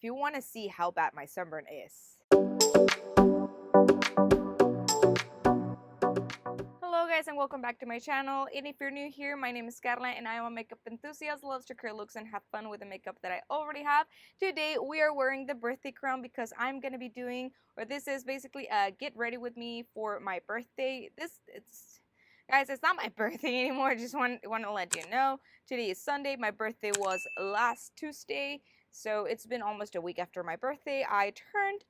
you want to see how bad my sunburn is. Hello guys and welcome back to my channel, and if you're new here, my name is Carla and I am a makeup enthusiast, loves to create looks and have fun with the makeup that I already have. Today we are wearing the birthday crown because I'm gonna be doing, or this is basically a get ready with me for my birthday. Guys, it's not my birthday anymore. I just want to let you know. Today is Sunday. My birthday was last Tuesday, so it's been almost a week after my birthday. I turned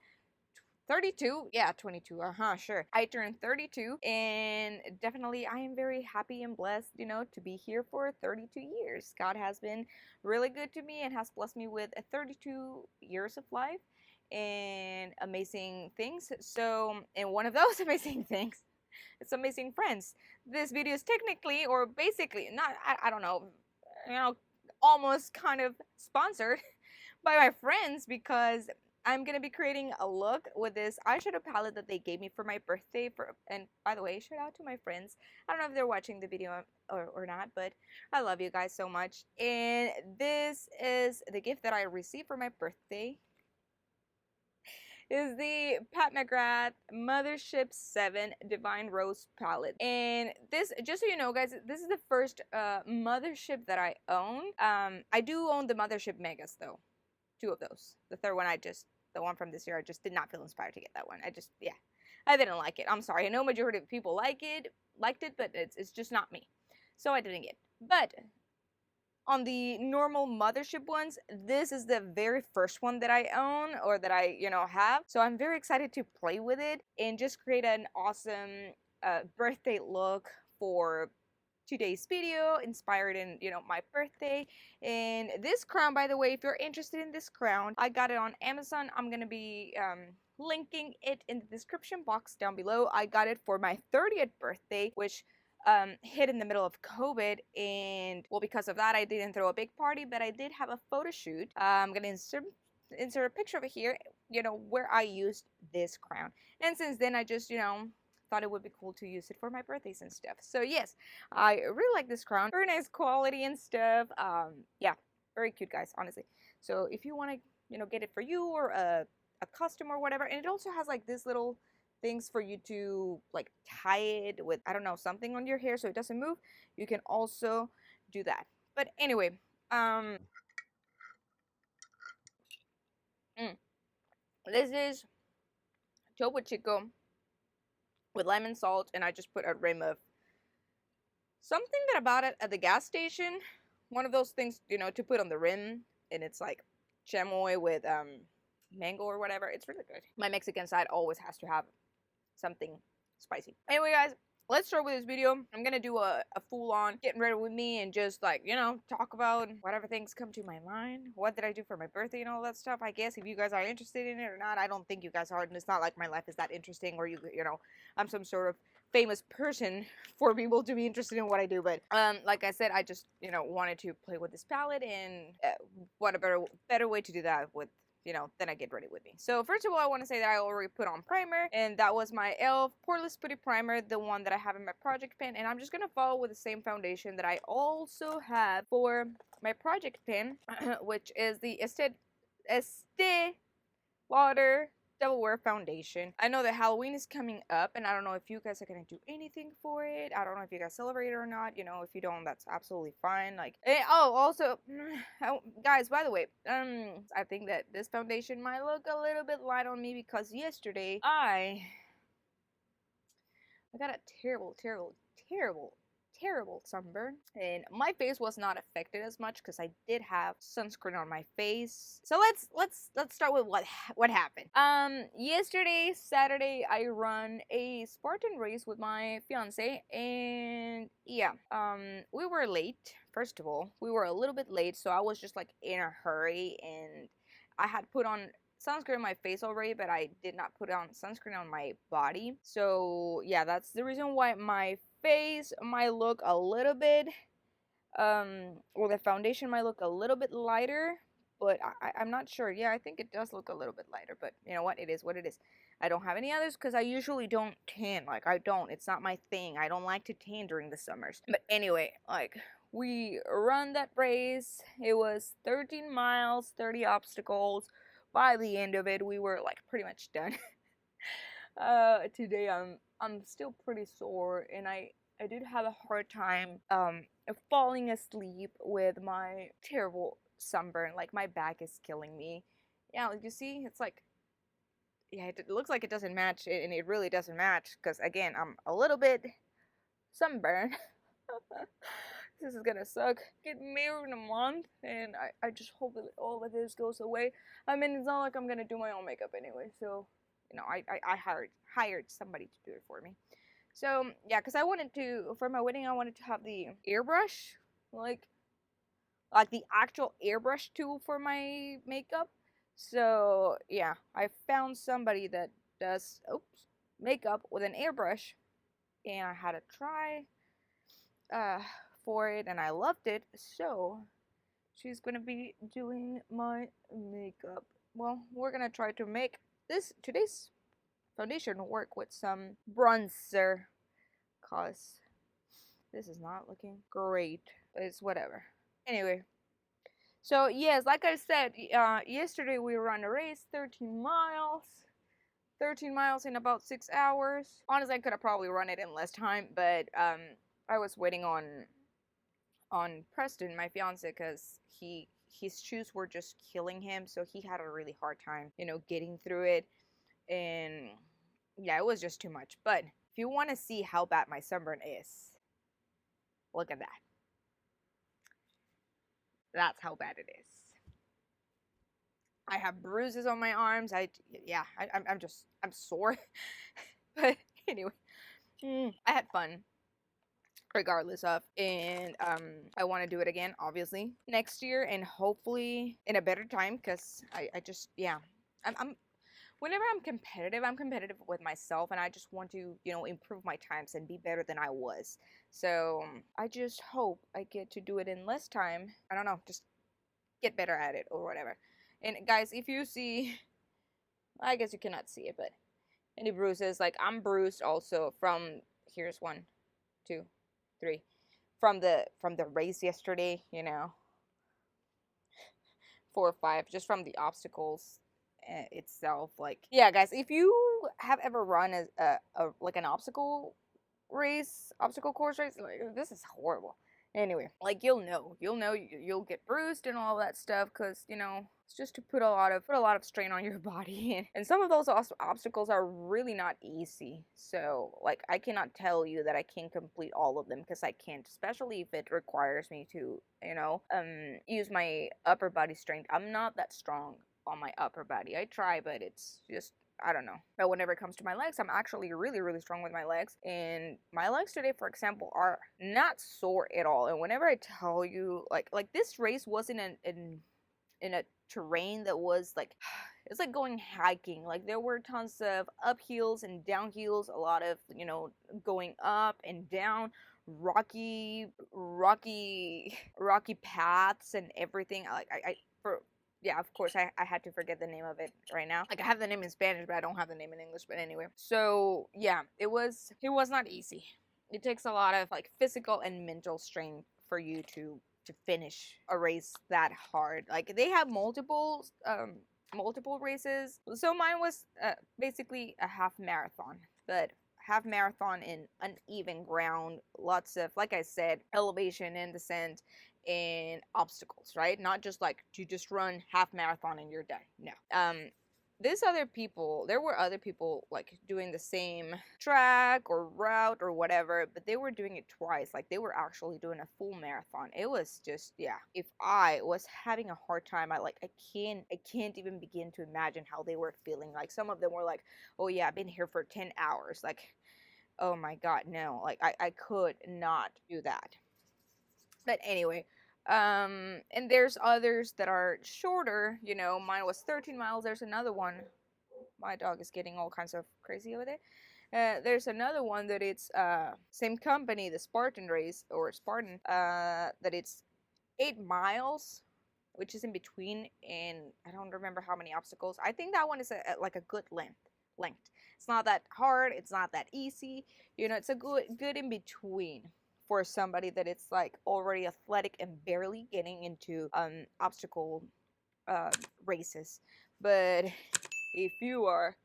32. Yeah, 22. Sure. I turned 32, and definitely I am very happy and blessed, to be here for 32 years. God has been really good to me and has blessed me with 32 years of life and amazing things. So, and one of those amazing things, it's amazing friends. This video is technically, or basically, not, I don't know, almost kind of sponsored by my friends, because I'm gonna be creating a look with this eyeshadow palette that they gave me for my birthday. And by the way, shout out to my friends. I don't know if they're watching the video or not, but I love you guys so much. And this is the gift that I received for my birthday. Is the Pat McGrath Mothership 7 Divine Rose palette. And this, just so you know guys, this is the first Mothership that I own. I do own the Mothership Megas though. 2 of those. The third one, the one from this year, I just did not feel inspired to get that one. I didn't like it. I'm sorry. I know majority of people liked it, but it's just not me. So I didn't get it. But on the normal Mothership ones, this is the very first one that I own, or that I, have. So I'm very excited to play with it and just create an awesome birthday look for today's video, inspired in, my birthday. And this crown, by the way, if you're interested in this crown, I got it on Amazon. I'm gonna be linking it in the description box down below. I got it for my 30th birthday, which hit in the middle of COVID, and well, because of that I didn't throw a big party, but I did have a photo shoot. I'm gonna insert a picture of it here, where I used this crown. And since then I just, thought it would be cool to use it for my birthdays and stuff. So yes, I really like this crown. Very nice quality and stuff. Yeah, very cute guys, honestly. So if you want to, get it for you or a custom or whatever, and it also has like this little things for you to like tie it with, I don't know, something on your hair so it doesn't move, you can also do that. But anyway, this is Topo Chico with lemon salt, and I just put a rim of something that I bought at the gas station. One of those things, to put on the rim, and it's like chamoy with mango or whatever. It's really good. My Mexican side always has to have something spicy. Anyway guys, let's start with this video. I'm gonna do a full-on getting ready with me and just like, talk about whatever things come to my mind. What did I do for my birthday and all that stuff, I guess. If you guys are interested in it or not, I don't think you guys are, and it's not like my life is that interesting, or I'm some sort of famous person for people to be interested in what I do. But like I said, I just wanted to play with this palette, and what a better way to do that with then I get ready with me. So first of all, I want to say that I already put on primer, and that was my e.l.f. Poreless Putty Primer, the one that I have in my project pen, and I'm just gonna follow with the same foundation that I also have for my project pen, which is the Estee Lauder Double Wear Foundation. I know that Halloween is coming up, and I don't know if you guys are gonna do anything for it. I don't know if you guys celebrate it or not. If you don't, that's absolutely fine. Like, also, guys, by the way, I think that this foundation might look a little bit light on me because yesterday I got a terrible sunburn, and my face was not affected as much because I did have sunscreen on my face. So let's start with what happened. Yesterday, Saturday, I run a Spartan race with my fiance, and yeah, we were late. First of all, we were a little bit late, so I was just like in a hurry, and I had put on sunscreen on my face already, but I did not put on sunscreen on my body. So yeah, that's the reason why my face might look a little bit or the foundation might look a little bit lighter, but I'm not sure. Yeah, I think it does look a little bit lighter, but you know what, it is what it is. I don't have any others because I usually don't tan. Like, it's not my thing. I don't like to tan during the summers. But anyway, like, we run that race. It was 13 miles, 30 obstacles. by the end of it, we were like pretty much done. Today I'm still pretty sore, and I did have a hard time falling asleep with my terrible sunburn. Like my back is killing me. Yeah, like you see, it's like, yeah, it looks like it doesn't match, and it really doesn't match because again, I'm a little bit sunburned. This is gonna suck. Get married in a month, and I just hope that all of this goes away. I mean, it's not like I'm gonna do my own makeup anyway, so you know, I hired somebody to do it for me. So yeah, because I wanted to, for my wedding, I wanted to have the airbrush, like the actual airbrush tool for my makeup. So yeah, I found somebody that does makeup with an airbrush, and I had to try uh for it, and I loved it. So she's gonna be doing my makeup. Well, we're gonna try to make today's foundation work with some bronzer, cause this is not looking great. It's whatever. Anyway, so yes, like I said, yesterday we ran a race, 13 miles. 13 miles in about 6 hours. Honestly, I could have probably run it in less time, but I was waiting on Preston, my fiance, because his shoes were just killing him, so he had a really hard time, getting through it, and yeah, it was just too much. But if you want to see how bad my sunburn is, look at that. That's how bad it is. I have bruises on my arms. I'm sore. But anyway, I had fun regardless of, and I want to do it again, obviously, next year, and hopefully in a better time, because I just, yeah, I'm whenever I'm competitive with myself, and I just want to, improve my times and be better than I was. So I just hope I get to do it in less time. I don't know, just get better at it or whatever. And guys, if you see, I guess you cannot see it, but any bruises, like I'm bruised also from, here's 1, 2, 3, from the race yesterday, 4 or 5, just from the obstacles itself. Like, yeah, guys, if you have ever run a like an obstacle course race, like, this is horrible. Anyway, like, you'll get bruised and all that stuff, because it's just to put a lot of strain on your body, and some of those obstacles are really not easy. So like, I cannot tell you that I can complete all of them, because I can't, especially if it requires me to use my upper body strength. I'm not that strong on my upper body. I try, but it's just, I don't know. But whenever it comes to my legs, I'm actually really, really strong with my legs. And my legs today, for example, are not sore at all. And whenever I tell you, like this race wasn't in a terrain that was like, it's like going hiking. Like, there were tons of uphills and downhills, a lot of, going up and down, rocky paths and everything. Like, yeah, of course, I had to forget the name of it right now. Like, I have the name in Spanish, but I don't have the name in English. But anyway, so yeah, it was not easy. It takes a lot of like physical and mental strength for you to finish a race that hard. Like, they have multiple races. So mine was basically a half marathon, but half marathon in uneven ground, lots of, like I said, elevation and descent and obstacles, right? Not just like to just run half marathon and you're done. No. There were other people like doing the same track or route or whatever, but they were doing it twice. Like, they were actually doing a full marathon. It was just, yeah. If I was having a hard time, I can't even begin to imagine how they were feeling. Like, some of them were like, oh yeah, I've been here for 10 hours. Like, oh my God, no. Like, I could not do that. But anyway, and there's others that are shorter. Mine was 13 miles. There's another one. My dog is getting all kinds of crazy over there. There's another one that it's same company, the Spartan race, or Spartan, that it's 8 miles, which is in between, and I don't remember how many obstacles. I think that one is like a good length. It's not that hard. It's not that easy. It's a good in between for somebody that it's like already athletic and barely getting into obstacle races. But if you are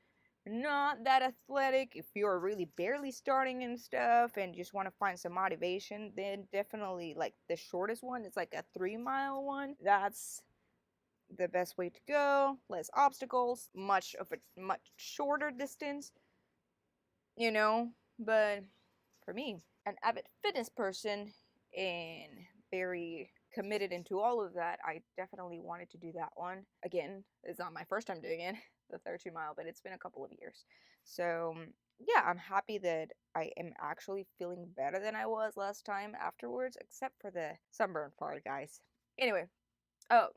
not that athletic, if you're really barely starting and stuff and just want to find some motivation, then definitely like the shortest one, it's like a 3 mile one. That's the best way to go. Less obstacles, much shorter distance, you know. But for me, an avid fitness person and very committed into all of that, I definitely wanted to do that one. Again, it's not my first time doing it, the 13 mile, but it's been a couple of years. So yeah, I'm happy that I am actually feeling better than I was last time afterwards, except for the sunburn part, guys. Anyway, oh,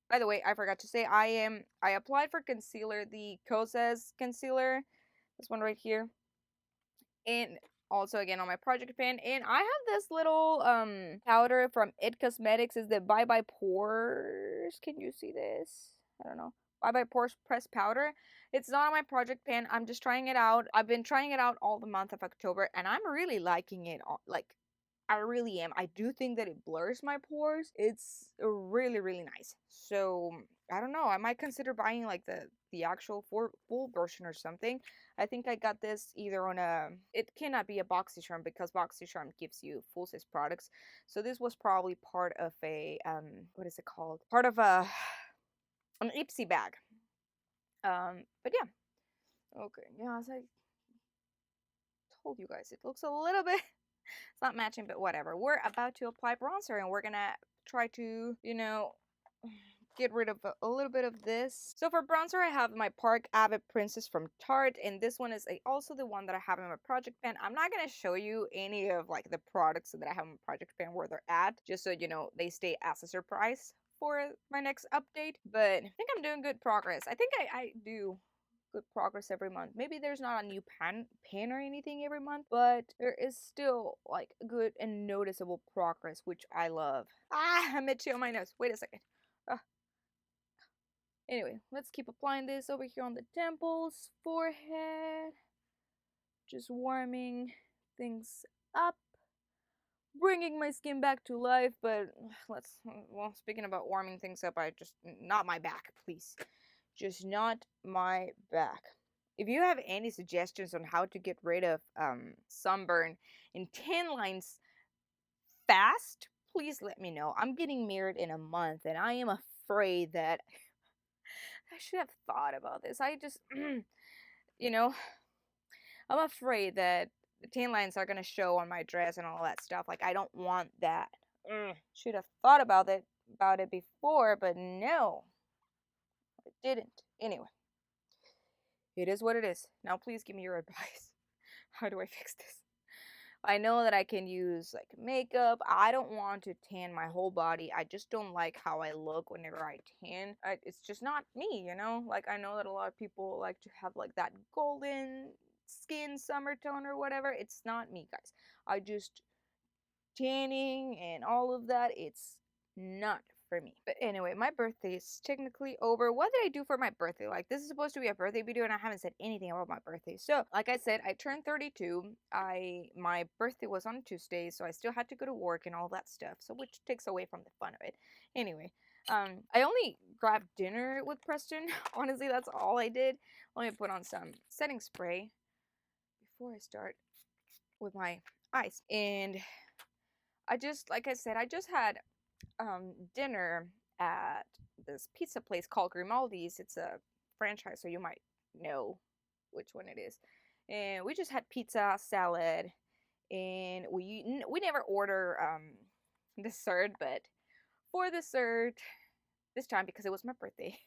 by the way, I forgot to say I applied for concealer, the Kosas concealer, this one right here, and also again on my project pan. And I have this little powder from It Cosmetics. Is the Bye Bye Pores. Can you see this? I don't know. Bye Bye Pores pressed powder. It's not on my project pan. I'm just trying it out. I've been trying it out all the month of October, and I'm really liking it. Like, I really am. I do think that it blurs my pores. It's really, really nice. So I don't know. I might consider buying like the actual full version or something. I think I got this either on a. It cannot be a BoxyCharm because BoxyCharm gives you full size products. So this was probably part of a what is it called? Part of a an Ipsy bag. But yeah. Okay. Yeah, as I told you guys, it looks a little bit. It's not matching, but whatever. We're about to apply bronzer, and we're gonna try to, get rid of a little bit of this. So for bronzer, I have my Park Avid Princess from Tarte, and this one is also the one that I have in my project pan. I'm not gonna show you any of like the products that I have in my project pan where they're at, just so you know they stay as a surprise for my next update. But I think I'm doing good progress. I think I do good progress every month. Maybe there's not a new pan or anything every month, but there is still like good and noticeable progress, which I love. Ah, I'm itchy on my nose. Wait a second. Ah. Anyway, let's keep applying this over here on the temples, forehead, just warming things up, bringing my skin back to life. But well, speaking about warming things up, not my back, please. Just not my back. If you have any suggestions on how to get rid of sunburn and tan lines fast, please let me know. I'm getting married in a month, and I am afraid that I should have thought about this. You know, I'm afraid that the tan lines are gonna show on my dress and all that stuff. Like, I don't want that. Should have thought about it before, but no, I didn't. Anyway. It is what it is. Now please give me your advice. How do I fix this? I know that I can use like makeup. I don't want to tan my whole body. I just don't like how I look whenever I tan. It's just not me, you know? Like, I know that a lot of people like to have like that golden skin summer tone or whatever. It's not me, guys. I just tanning and all of that, it's not for me. But anyway, my birthday is technically over. What did I do for my birthday? Like, this is supposed to be a birthday video, and I haven't said anything about my birthday. So like I said, I turned 32. My birthday was on Tuesday, so I still had to go to work and all that stuff, so which takes away from the fun of it. Anyway, I only grabbed dinner with Preston. Honestly, that's all I did. Let me put on some setting spray before I start with my eyes. And like I said, I just had dinner at this pizza place called Grimaldi's. It's a franchise, so you might know which one it is. And we just had pizza, salad, and we never order dessert, but for dessert this time, because it was my birthday,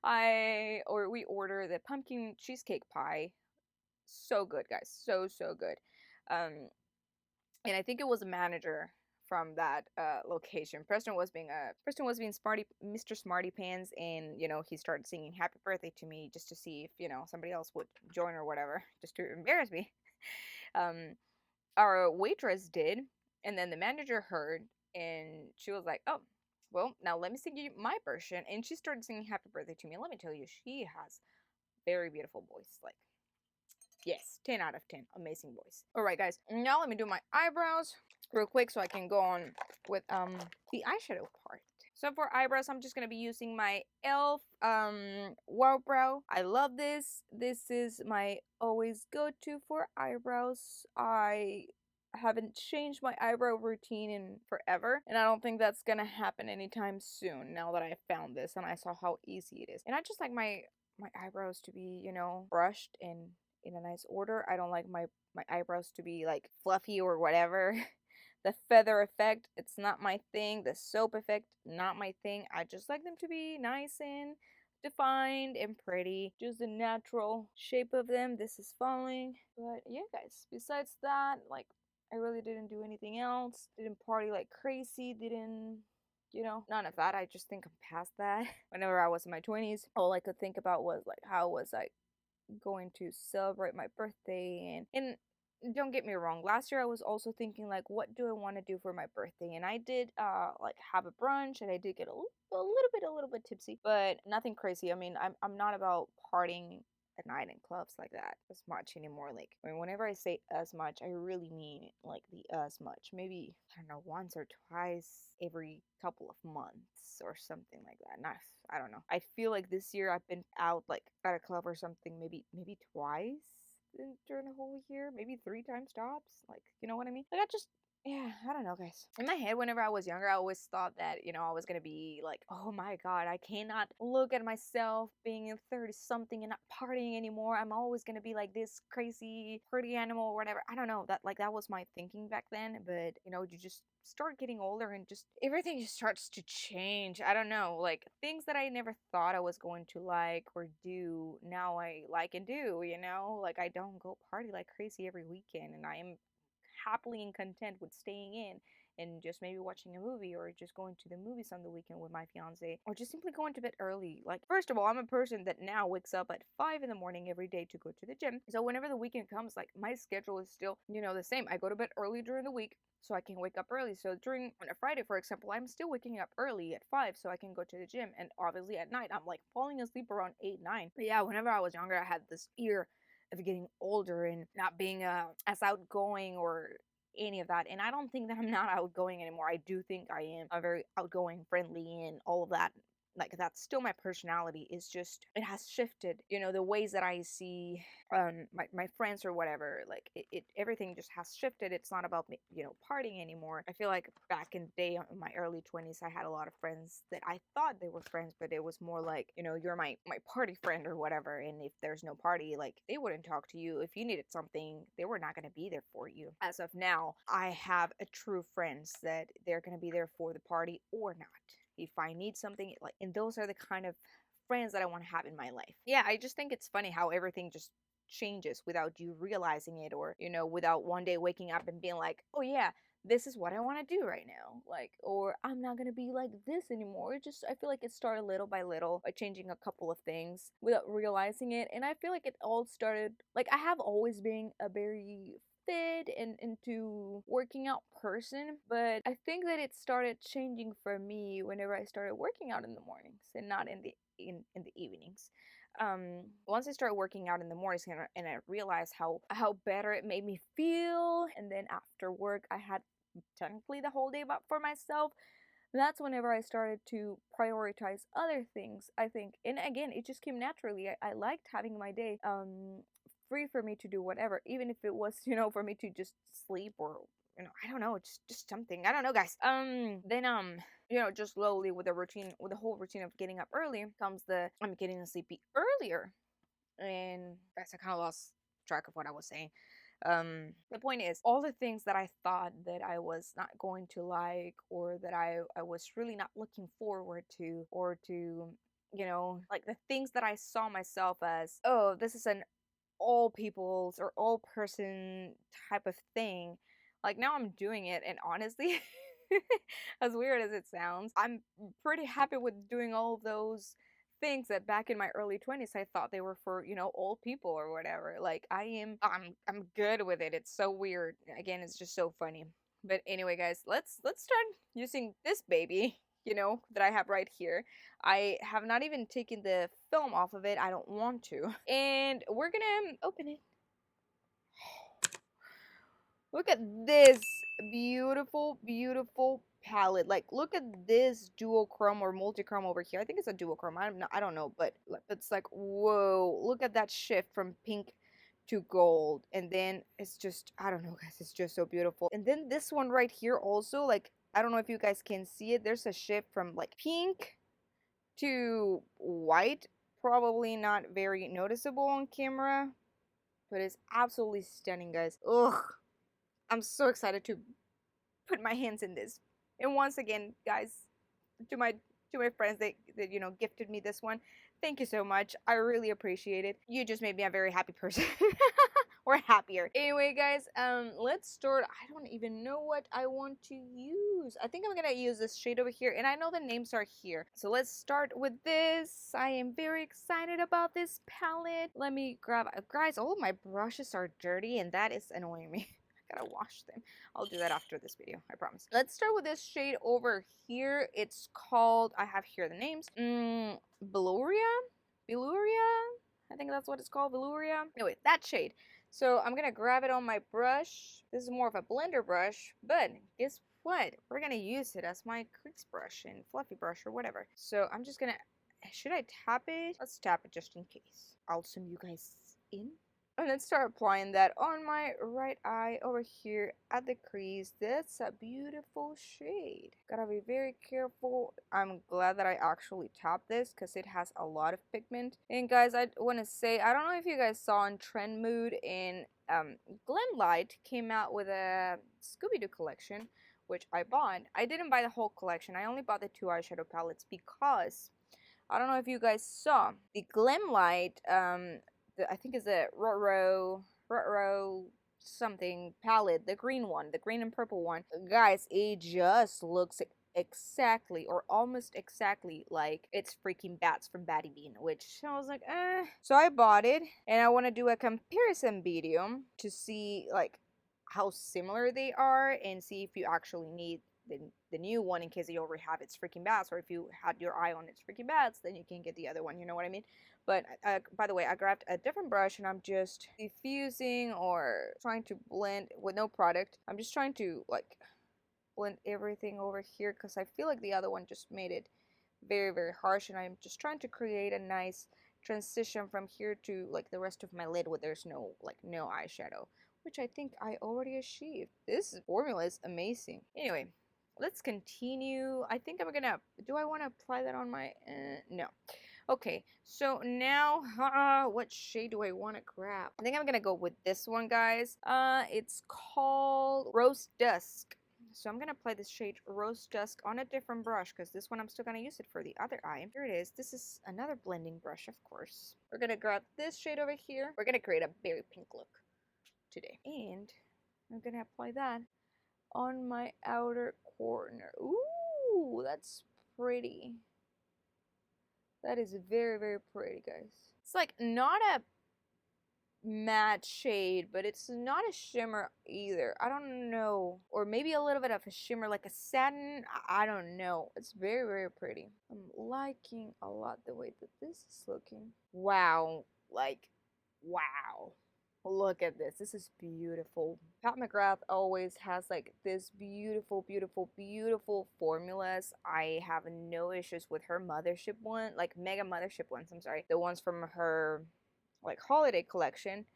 we order the pumpkin cheesecake pie. So good, guys, so good. And I think it was a manager from that location. Preston was being smarty, Mr. Smarty Pants, and he started singing "Happy Birthday" to me just to see if somebody else would join or whatever, just to embarrass me. Our waitress did, and then the manager heard, and she was like, "Oh, well, now let me sing you my version." And she started singing "Happy Birthday" to me. And let me tell you, she has very beautiful voice, like. Yes, 10 out of 10. Amazing voice. Alright, guys. Now let me do my eyebrows real quick so I can go on with the eyeshadow part. So for eyebrows, I'm just gonna be using my e.l.f. Wow Brow. I love this. This is my always go-to for eyebrows. I haven't changed my eyebrow routine in forever, and I don't think that's gonna happen anytime soon now that I found this and I saw how easy it is. And I just like my eyebrows to be, you know, brushed in a nice order. I don't like my eyebrows to be like fluffy or whatever. The feather effect, it's not my thing. The soap effect, not my thing. I just like them to be nice and defined and pretty. Just the natural shape of them. This is falling. But yeah, guys, besides that, like, I really didn't do anything else. Didn't party like crazy. Didn't, you know, none of that. I just think I'm past that. Whenever I was in my 20s, all I could think about was like, how was I going to celebrate my birthday? And don't get me wrong, last year I was also thinking like, what do I want to do for my birthday? And I did like have a brunch, and I did get a little bit tipsy, but nothing crazy. I mean, I'm not about partying at night in clubs like that as much anymore. Like, I mean, whenever I say as much, I really mean like the as much. Maybe, I don't know, once or twice every couple of months or something like that. Not, I don't know. I feel like this year I've been out like at a club or something, maybe twice during the whole year, maybe 3 times tops. Like, you know what I mean? Like, I just, yeah, I don't know, guys. In my head, whenever I was younger, I always thought that, you know, I was gonna be like, oh my god, I cannot look at myself being a 30 something and not partying anymore. I'm always gonna be like this crazy party animal or whatever. I don't know. That was my thinking back then. But, you know, you just start getting older and just everything just starts to change. I don't know, like things that I never thought I was going to like or do, now I like and do, you know? Like, I don't go party like crazy every weekend, and I am happily and content with staying in and just maybe watching a movie or just going to the movies on the weekend with my fiance, or just simply going to bed early. Like, first of all, I'm a person that now wakes up at 5 in the morning every day to go to the gym. So whenever the weekend comes, like, my schedule is still, you know, the same. I go to bed early during the week so I can wake up early. So on a Friday, for example, I'm still waking up early at 5 so I can go to the gym. And obviously at night, I'm like falling asleep around 8, 9. But yeah, whenever I was younger, I had this fear of getting older and not being as outgoing or any of that. And I don't think that I'm not outgoing anymore. I do think I am a very outgoing, friendly, and all of that. Like, that's still my personality. It's just, it has shifted, you know, the ways that I see my friends or whatever. Like, it everything just has shifted. It's not about me, you know, partying anymore. I feel like back in the day, in my early 20s, I had a lot of friends that I thought they were friends, but it was more like, you know, you're my party friend or whatever. And if there's no party, like, they wouldn't talk to you. If you needed something, they were not going to be there for you. As of now, I have a true friends that they're going to be there for the party or not. If I need something, like, and those are the kind of friends that I want to have in my life. Yeah, I just think it's funny how everything just changes without you realizing it, or, you know, without one day waking up and being like, oh yeah, this is what I want to do right now. Like, or I'm not gonna be like this anymore. It just, I feel like it started little by little by changing a couple of things without realizing it. And I feel like it all started, like, I have always been a very fit and into working out person, but I think that it started changing for me whenever I started working out in the mornings and not in the evenings. Once I started working out in the mornings, and I realized how better it made me feel, and then after work I had technically the whole day about for myself. That's whenever I started to prioritize other things, I think. And again, it just came naturally. I liked having my day free for me to do whatever, even if it was, you know, for me to just sleep, or, you know, I don't know, just something. I don't know, guys. Then you know, just slowly with the whole routine of getting up early comes the I'm getting sleepy earlier. And that's, I kind of lost track of what I was saying. The point is, all the things that I thought that I was not going to like, or that I was really not looking forward to, or to, you know, like the things that I saw myself as, oh, this is an all people's or all person type of thing. Like, now I'm doing it, and honestly, as weird as it sounds, I'm pretty happy with doing all of those things that back in my early 20s I thought they were for, you know, old people or whatever. Like, I'm good with it. It's so weird. Again, it's just so funny. But anyway, guys, let's start using this baby, you know, that I have right here. I have not even taken the film off of it. I don't want to. And we're gonna open it. Look at this beautiful, beautiful palette. Like, look at this duochrome or multichrome over here. I think it's a duochrome. I don't know, but it's like, whoa, look at that shift from pink to gold. And then it's just, I don't know, guys, it's just so beautiful. And then this one right here also, like, I don't know if you guys can see it. There's a shift from like pink to white. Probably not very noticeable on camera, but it's absolutely stunning, guys. Ugh, I'm so excited to put my hands in this. And once again, guys, to my friends that gifted me this one, thank you so much. I really appreciate it. You just made me a very happy person. Or happier. Anyway, guys, let's start. I don't even know what I want to use. I think I'm gonna use this shade over here, and I know the names are here. So let's start with this. I am very excited about this palette. Let me grab, guys, all of my brushes are dirty, and that is annoying me. I gotta wash them. I'll do that after this video, I promise. Let's start with this shade over here. It's called, I have here the names. Beluria? I think that's what it's called, Beluria. Anyway, that shade. So I'm gonna grab it on my brush. This is more of a blender brush, but guess what? We're gonna use it as my crease brush and fluffy brush or whatever. So I'm just gonna, should I tap it? Let's tap it just in case. I'll zoom you guys in. And then start applying that on my right eye over here at the crease. That's a beautiful shade. Gotta be very careful. I'm glad that I actually tapped this because it has a lot of pigment. And guys, I want to say, I don't know if you guys saw in Trend Mood in Glimlight came out with a Scooby-Doo collection, which I bought. I didn't buy the whole collection. I only bought the 2 eyeshadow palettes because I don't know if you guys saw the Glimlight I think is a Rotro something palette, the green one, the green and purple one. Guys, it just looks exactly or almost exactly like it's freaking Bats from Batty Bean, which I was like, eh. So I bought it and I want to do a comparison video to see like how similar they are and see if you actually need the new one in case you already have its freaking bats, or if you had your eye on its freaking bats, then you can get the other one, you know what I mean? But by the way, I grabbed a different brush and I'm just diffusing or trying to blend with no product. I'm just trying to like blend everything over here because I feel like the other one just made it very, very harsh, and I'm just trying to create a nice transition from here to like the rest of my lid where there's no eyeshadow, which I think I already achieved. This formula is amazing. Anyway, let's continue. I think I'm gonna, do I want to apply that on my, no. Okay, so now, what shade do I want to grab? I think I'm gonna go with this one, guys. It's called Rose Dusk. So I'm gonna apply this shade Rose Dusk on a different brush because this one I'm still gonna use it for the other eye. Here it is. This is another blending brush, of course. We're gonna grab this shade over here. We're gonna create a very pink look today. And I'm gonna apply that on my outer corner. Ooh, that's pretty. That is very, very pretty, guys. It's like not a matte shade, but it's not a shimmer either. I don't know. Or maybe a little bit of a shimmer, like a satin. I don't know. It's very, very pretty. I'm liking a lot the way that this is looking. Wow. Like, wow. Look at this. This is beautiful. Pat McGrath always has like this beautiful, beautiful, beautiful formulas. I have no issues with her Mothership one, like Mega Mothership ones, I'm sorry. The ones from her like holiday collection.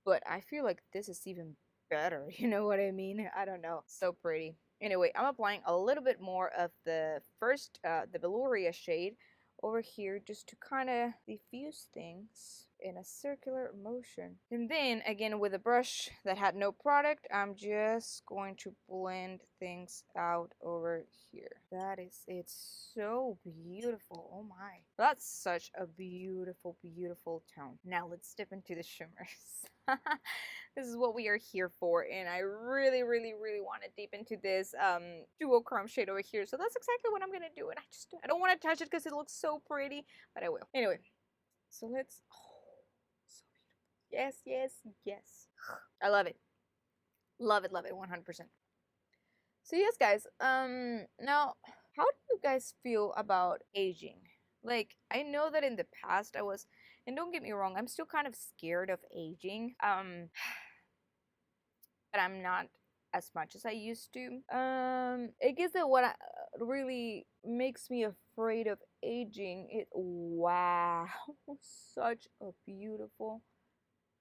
But I feel like this is even better. You know what I mean? I don't know. So pretty. Anyway, I'm applying a little bit more of the first, the Beluria shade over here just to kind of diffuse things in a circular motion. And then again with a brush that had no product, I'm just going to blend things out over here. That is, it's so beautiful. Oh my, that's such a beautiful, beautiful tone. Now let's dip into the shimmers. This is what we are here for, and I really, really, really want to deep into this duochrome shade over here. So that's exactly what I'm gonna do. And I don't want to touch it because it looks so pretty, but I will. Anyway, so let's. Oh, so beautiful. Yes, yes, yes. I love it. Love it, 100%. So yes, guys. Now, how do you guys feel about aging? Like, I know that in the past I was, and don't get me wrong, I'm still kind of scared of aging. But I'm not as much as I used to. I guess that what really makes me afraid of aging is, wow, such a beautiful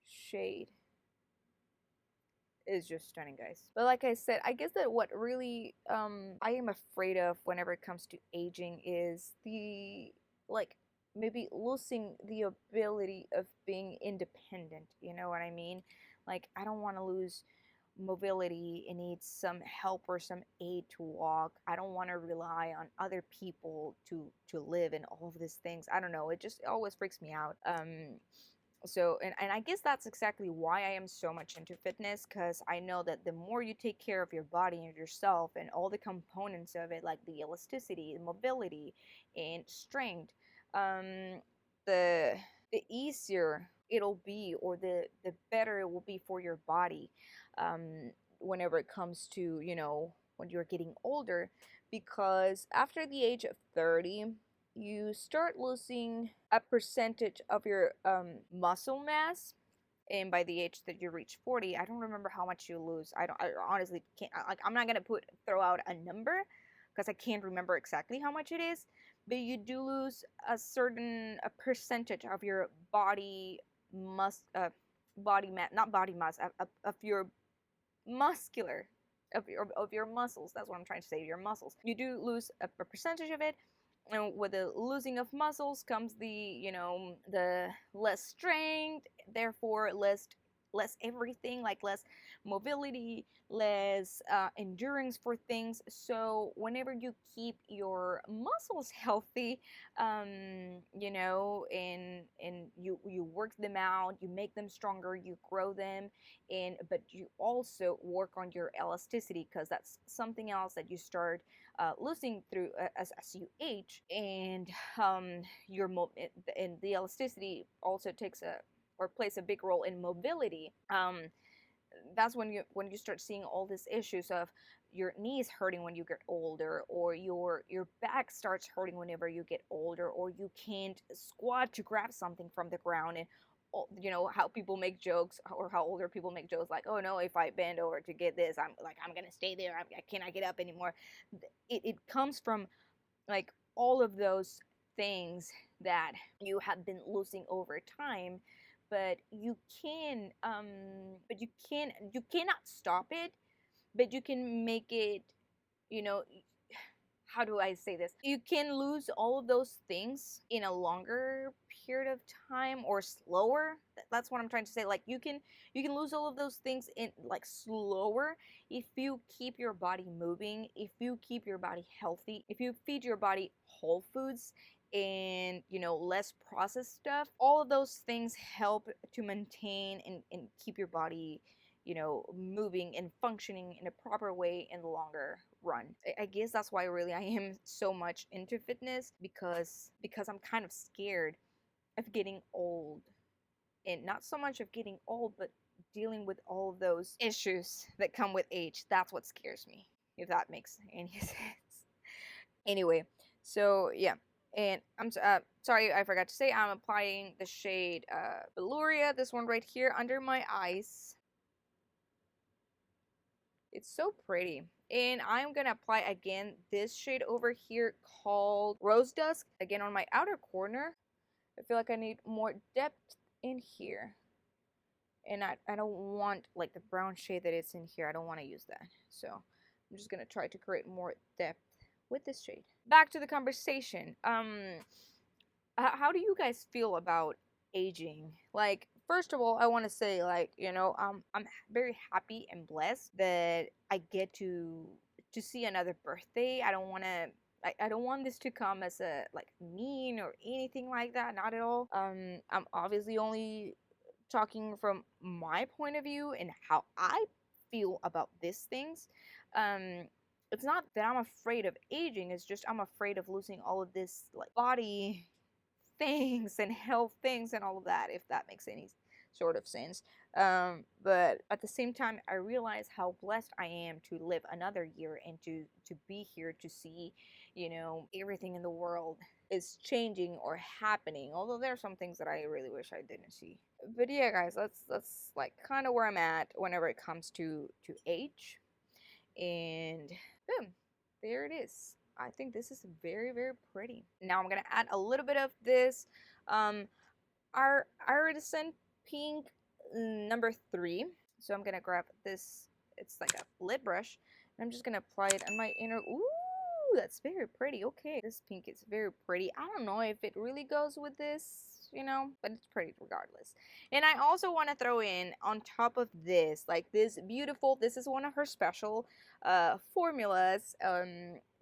shade. Is just stunning, guys. But like I said, I guess that what really I am afraid of whenever it comes to aging is the, like, maybe losing the ability of being independent. You know what I mean? Like, I don't want to lose mobility and need some help or some aid to walk. I don't want to rely on other people to live and all of these things. I don't know. It just always freaks me out. So and I guess that's exactly why I am so much into fitness, because I know that the more you take care of your body and yourself and all the components of it, like the elasticity, the mobility, and strength, um, the the easier it'll be, or the better it will be for your body, whenever it comes to, when you're getting older, because after the age of 30 you start losing a percentage of your muscle mass. And by the age that you reach 40, I don't remember how much you lose. I honestly can't, like, I'm not gonna throw out a number because I can't remember exactly how much it is, but you do lose a percentage of your body mass, not body mass, of your muscular, of your muscles. That's what I'm trying to say. Your muscles, you do lose a percentage of it. And with the losing of muscles comes the less strength, therefore less everything, like less mobility, less endurance for things. So whenever you keep your muscles healthy, and you work them out, you make them stronger, you grow them, and but you also work on your elasticity, because that's something else that you start losing through as you age. And and the elasticity also takes a or plays a big role in mobility. That's when you start seeing all these issues of your knees hurting when you get older, or your back starts hurting whenever you get older, or you can't squat to grab something from the ground. And how people make jokes, or how older people make jokes like, oh no, if I bend over to get this, I'm gonna stay there, I cannot get up anymore. It comes from, like, all of those things that you have been losing over time. But you cannot stop it, but you can make it, you know how do I say this? You can lose all of those things in a longer period of time, or slower. That's what I'm trying to say. Like, you can lose all of those things in, like, slower, if you keep your body moving, if you keep your body healthy, if you feed your body whole foods and less processed stuff. All of those things help to maintain and keep your body moving and functioning in a proper way in the longer run. I guess that's why really I am so much into fitness, because I'm kind of scared of getting old. And not so much of getting old, but dealing with all of those issues that come with age. That's what scares me, if that makes any sense. Anyway, so yeah. And I'm sorry, I forgot to say, I'm applying the shade Velouria, this one right here under my eyes. It's so pretty. And I'm gonna apply again this shade over here called Rose Dusk, again on my outer corner. I feel like I need more depth in here. And I don't want, like, the brown shade that is in here, I don't want to use that. So I'm just gonna try to create more depth with this shade. Back to the conversation. How do you guys feel about aging? Like, first of all, I want to say, like, I'm very happy and blessed that I get to see another birthday. I don't want this to come as a, like, mean or anything like that, not at all. I'm obviously only talking from my point of view and how I feel about these things. It's not that I'm afraid of aging, it's just I'm afraid of losing all of this, like, body things and health things and all of that, if that makes any sort of sense. But at the same time, I realize how blessed I am to live another year and to be here to see, everything in the world is changing or happening. Although there are some things that I really wish I didn't see. But yeah, guys, that's like kind of where I'm at whenever it comes to age. And boom, there it is. I think this is very, very pretty. Now I'm gonna add a little bit of this our iridescent pink number 3. So I'm gonna grab this, it's like a lip brush, and I'm just gonna apply it on my inner. Ooh, that's very pretty. Okay, this pink is very pretty. I don't know if it really goes with this, you know, but it's pretty regardless. And I also want to throw in on top of this, like this beautiful, this is one of her special formulas.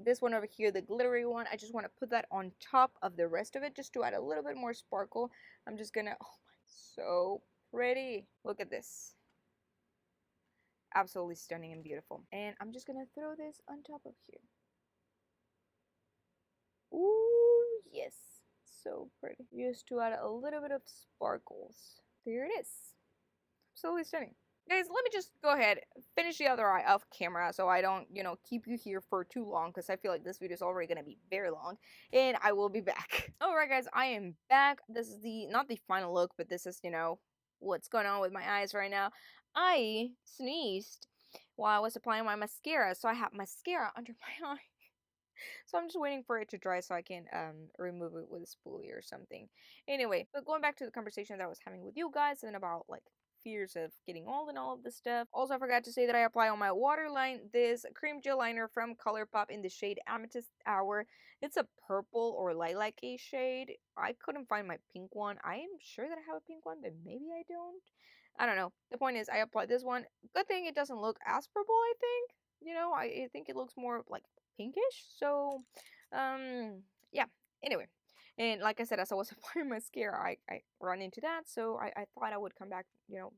This one over here, the glittery one, I just want to put that on top of the rest of it just to add a little bit more sparkle. I'm just gonna, oh my, so pretty. Look at this. Absolutely stunning and beautiful. And I'm just gonna throw this on top of here. Ooh, yes. So pretty. Just to add a little bit of sparkles. There it is. Absolutely stunning. Guys, let me just go ahead, finish the other eye off camera so I don't, you know, keep you here for too long because I feel like this video is already going to be very long, and I will be back. Alright guys, I am back. This is not the final look, but this is, you know, what's going on with my eyes right now. I sneezed while I was applying my mascara, so I have mascara under my eye. So I'm just waiting for it to dry so I can remove it with a spoolie or something. Anyway, but going back to the conversation that I was having with you guys and about like fears of getting old and all of this stuff. Also, I forgot to say that I apply on my waterline this cream gel liner from ColourPop in the shade Amethyst Hour. It's a purple or lilac-y shade. I couldn't find my pink one. I am sure that I have a pink one, but maybe I don't. I don't know. The point is, I applied this one. Good thing it doesn't look as purple, I think. You know, I think it looks more like pinkish. So, yeah. Anyway, and like I said, as I was applying mascara, I run into that. So I thought I would come back, you know,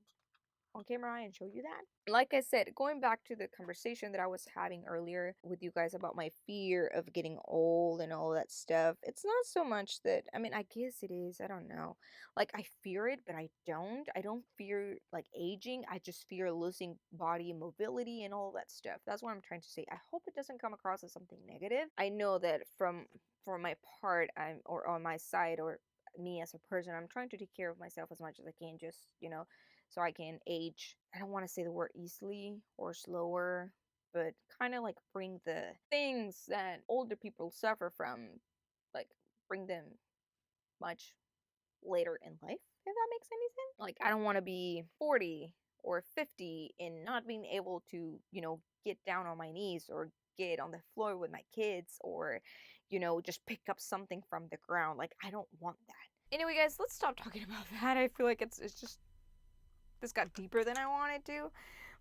on camera and show you that. Like I said, going back to the conversation that I was having earlier with you guys about my fear of getting old and all that stuff, it's not so much that, I mean, I guess it is, I don't know. Like, I fear it, but I don't. I don't fear, like, aging. I just fear losing body mobility and all that stuff. That's what I'm trying to say. I hope it doesn't come across as something negative. I know that for my part, or on my side, or me as a person, I'm trying to take care of myself as much as I can, just, you know, so I can age. I don't want to say the word easily or slower, but kind of like bring the things that older people suffer from, like bring them much later in life, if that makes any sense. Like, I don't want to be 40 or 50 and not being able to, you know, get down on my knees or get on the floor with my kids or, you know, just pick up something from the ground. Like, I don't want that. Anyway, guys, let's stop talking about that. I feel like it's just this got deeper than I wanted to.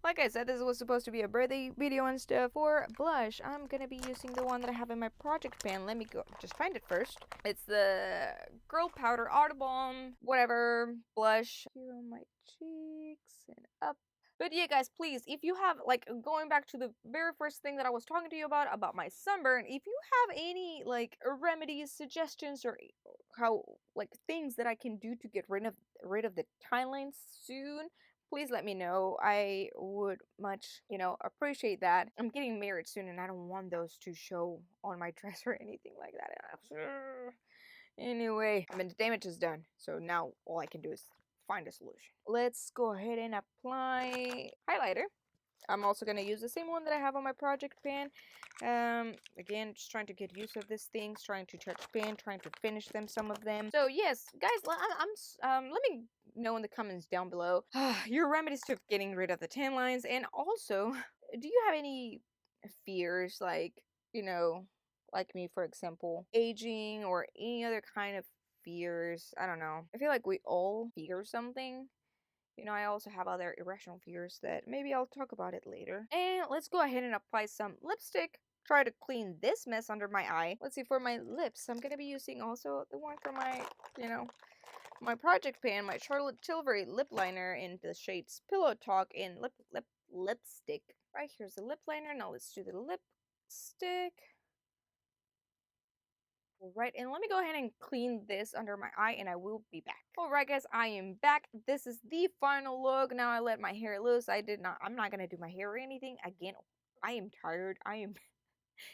Like I said, this was supposed to be a birthday video and stuff. For blush, I'm gonna be using the one that I have in my project pan. Let me go just find it first. It's the Girl Powder Audubon whatever blush here on my cheeks and up. But yeah, guys, please, if you have, like, going back to the very first thing that I was talking to you about my sunburn, if you have any, like, remedies, suggestions, or how, like, things that I can do to get rid of the tan lines soon, please let me know. I would much, you know, appreciate that. I'm getting married soon, and I don't want those to show on my dress or anything like that. Anyway, I mean, the damage is done, so now all I can do is find a solution. Let's go ahead and apply highlighter. I'm also going to use the same one that I have on my project pan. Again, just trying to get used of these things, trying to touch pan, trying to finish them, some of them. So yes, guys, let me know in the comments down below your remedies to getting rid of the tan lines, and also, do you have any fears, like, you know, like me, for example, aging, or any other kind of fears? I don't know. I feel like we all fear something. You know, I also have other irrational fears that maybe I'll talk about it later. And let's go ahead and apply some lipstick. Try to clean this mess under my eye. Let's see, for my lips, I'm gonna be using also the one for my, you know, my project pan, my Charlotte Tilbury lip liner in the shades Pillow Talk in lipstick. Right, here's the lip liner. Now let's do the lipstick. Alright, and let me go ahead and clean this under my eye, and I will be back. Alright guys, I am back. This is the final look. Now I let my hair loose. I'm not gonna do my hair or anything. Again, I am tired. I am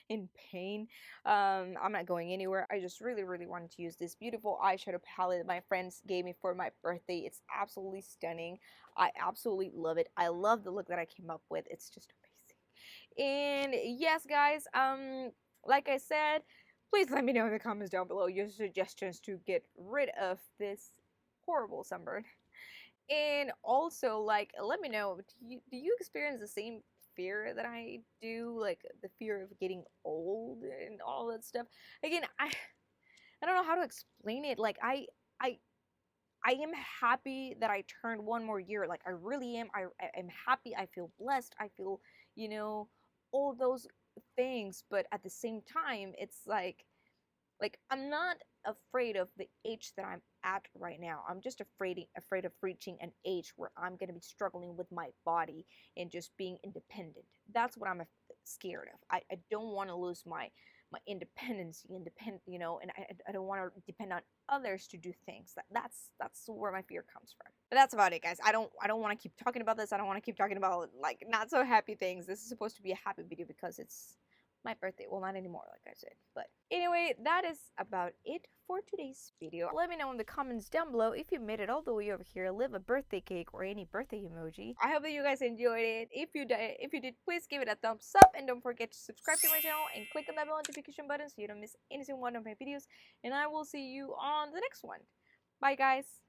in pain. I'm not going anywhere. I just really, really wanted to use this beautiful eyeshadow palette that my friends gave me for my birthday. It's absolutely stunning. I absolutely love it. I love the look that I came up with. It's just amazing. And yes, guys, like I said, please let me know in the comments down below your suggestions to get rid of this horrible sunburn. And also, like, let me know, do you experience the same fear that I do, like the fear of getting old and all that stuff? Again, I don't know how to explain it. Like I I am happy that I turned one more year. Like I really am. I am happy. I feel blessed. I feel, you know, all those things. But at the same time, it's like I'm not afraid of the age that I'm at right now. I'm just afraid of reaching an age where I'm gonna be struggling with my body and just being independent. That's what I'm scared of. I don't want to lose my independence, and I don't want to depend on others to do things. That's where my fear comes from. But that's about it, guys. I don't want to keep talking about this. I don't want to keep talking about like not so happy things. This is supposed to be a happy video because it's my birthday. Well, not anymore, like I said. But anyway, that is about it for today's video. Let me know in the comments down below if you made it all the way over here, leave a birthday cake or any birthday emoji. I hope that you guys enjoyed it. If you did, please give it a thumbs up and don't forget to subscribe to my channel and click on that bell notification button so you don't miss any single one of my videos. And I will see you on the next one. Bye, guys.